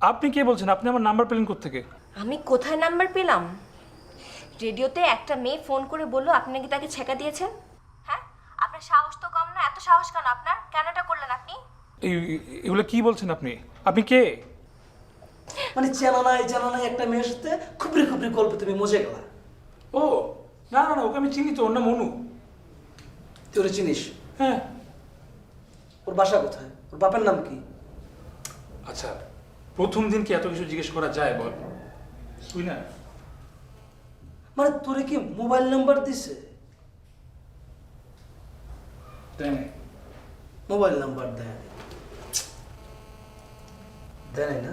আপনি কে বলছেন? আপনি আমার নাম্বার পেলেন কোত্থেকে? আমি কোথায় নাম্বার পেলাম? রেডিওতে একটা মেয়ে ফোন করে বললো আপনি নাকি তাকে ছেঁকা দিয়েছেন। হ্যাঁ, আপনার সাহস তো কম না। এত সাহস কেন আপনার? কেন এটা করলেন আপনি? এগুলো কি বলছেন আপনি? আপনি কে? মানে জানা নাই একটা মেয়ের সাথে খুবরি খুবরি গল্প তুমি মজে গেলা। ও না না না, ওকে আমি চিনি তো, ওর নাম মনু। তুই ওরে চিনিস? হ্যাঁ। ওর বাসা কোথায়? ওর বাপের নাম কি? আচ্ছা, প্রথম দিন কি এত কিছু জিজ্ঞেস করা যায় বল? তুই না মানে তোরে কি মোবাইল নাম্বার দিছে? তাই না? মোবাইল নাম্বার দেয় দেয় না?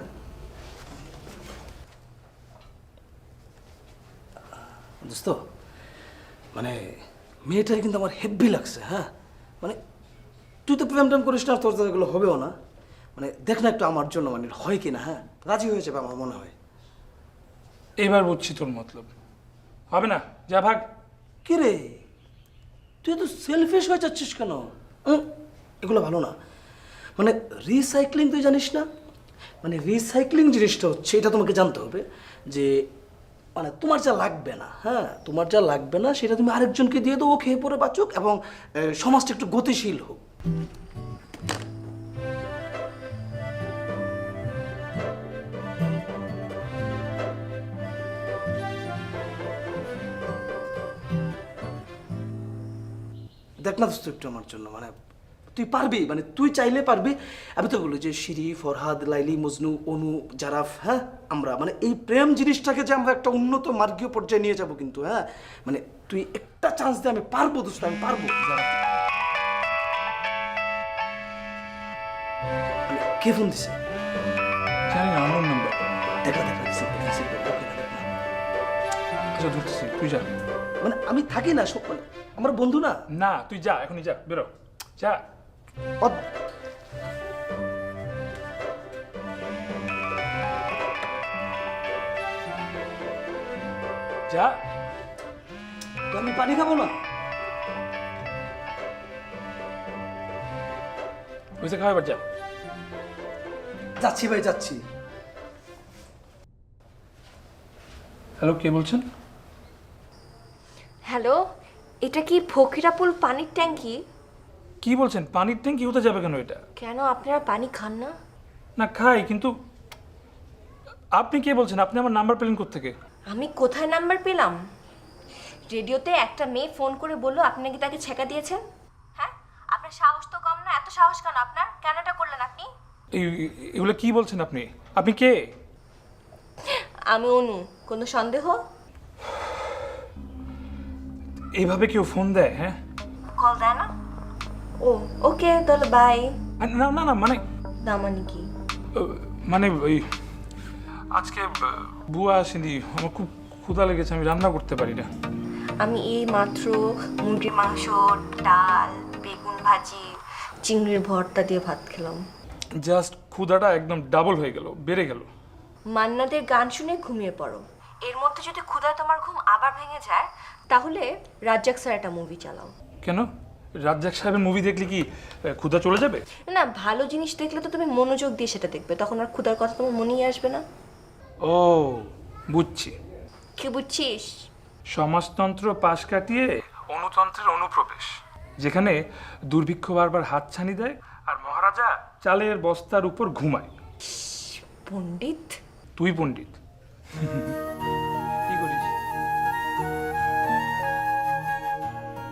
দোস্ত, মানে মেয়েটার কিন্তু আমার হেভি লাগছে। হ্যাঁ, মানে তুই তো প্রেম টেম করিস না, তোর তো এগুলো হবেও না। মানে দেখ না একটু আমার জন্য, মানে হয় কি না। হ্যাঁ, রাজি হয়ে যাবে আমার মনে হয়। এবার বুঝছি তোর মতলব। হবে না, যা ভাগ। কে রে, তুই তো সেলফিশ হয়ে যাচ্ছিস কেন? এগুলো ভালো না। মানে রিসাইক্লিং তুই জানিস না? মানে রিসাইক্লিং জিনিসটা হচ্ছে, এটা তোমাকে জানতে হবে যে মানে তোমার যা লাগবে না, হ্যাঁ তোমার যা লাগবে না সেটা তুমি আরেকজনকে দিয়ে দাও, ও খেয়ে পরে বাঁচুক এবং সমাজটা একটু গতিশীল হোক। দেখ না দোস্ত একটু আমার জন্য, মানে তুই পারবি, মানে তুই চাইলে পারবি। আমি তো বলি যে শিরি, ফরহাদ, লাইলি, মজনু, অনু, জারাফ, হ্যাঁ আমরা মানে এই প্রেম জিনিসটাকে যে আমরা একটা উন্নত মার্গীয় পর্যায়ে নিয়ে যাব কিন্তু। হ্যাঁ, মানে তুই একটা চান্স দে, আমি পারবো দোস্ত, আমি পারবো। মানে কে ফোন দিছে? জানি না, আমার নাম্বার। দেখা দেখা রিসিভ কর, রিসিভ কর, ওকে না দেখ না। আচ্ছা ধরতেছি, তুই যা। মানে আমি থাকি না সব, মানে আমার বন্ধু না। না তুই যা, এখনই যা, বেরো, যা। অদ- যা। তো আমি পানি খাবো না? বুঝতে খাওয়া, এবার যা। যাচ্ছি ভাই, যাচ্ছি। হ্যালো, কে বলছেন? হ্যালো, এটা কি ফকিরাপুল পানির ট্যাঙ্কি? কি বলছেন? পানির ট্যাঙ্কি হতে যাবে কেন এটা? কেন আপনারা পানি খান না? না খাই, কিন্তু আপনি কে বলছেন? আপনি আমার নাম্বার পেলেন কোত্থেকে? আমি কোথায় নাম্বার পেলাম? রেডিওতে একটা মেয়ে ফোন করে বললো আপনি নাকি তাকে ছেঁকা দিয়েছেন। হ্যাঁ, আপনার সাহস তো কম না। এত সাহস কেন আপনার? কেন এটা করলেন আপনি? এগুলো কি বলছেন আপনি? আপনি কে? আমি অনু। কোনো সন্দেহ? এইভাবে কেউ ফোন দেয়? হ্যাঁ, কল দেয় না? ও ওকে, তাহলে বাই। না না না, মানে না মানে কি? মানে ওই আজকে বুয়া আসেনি, আমার খুব ক্ষুধা লেগেছে, আমি রান্না করতে পারি না। আমি এই মাত্র মুরগির মাংস, ডাল, বেগুন ভাজি, চিংড়ির ভর্তা দিয়ে ভাত খেলাম। জাস্ট ক্ষুধাটা একদম ডাবল হয়ে গেল, বেড়ে গেল। মান্নাদের গান শুনে ঘুমিয়ে পড়ো। এর মধ্যে যদি ক্ষুধায় তোমার ঘুম আবার ভেঙে যায়, তাহলে রাজ্জাক স্যার একটা মুভি চালাও। কেন? রাজ্জাক সাহেবের মুভি দেখলে কি ক্ষুধা চলে যাবে? না, ভালো জিনিস দেখলে তো তুমি মনোযোগ দিয়ে সেটা দেখবে, তখন আর ক্ষুধার কথা তোমার মনেই আসবে না। ও বুঝছি। কি বুঝছিস? সমাজতন্ত্র পাশ কাটিয়ে অনুতন্ত্রের অনুপ্রবেশ, যেখানে দুর্ভিক্ষ বারবার হাতছানি দেয় আর মহারাজা চালের বস্তার উপর ঘুমায়। পণ্ডিত। তুই পণ্ডিত।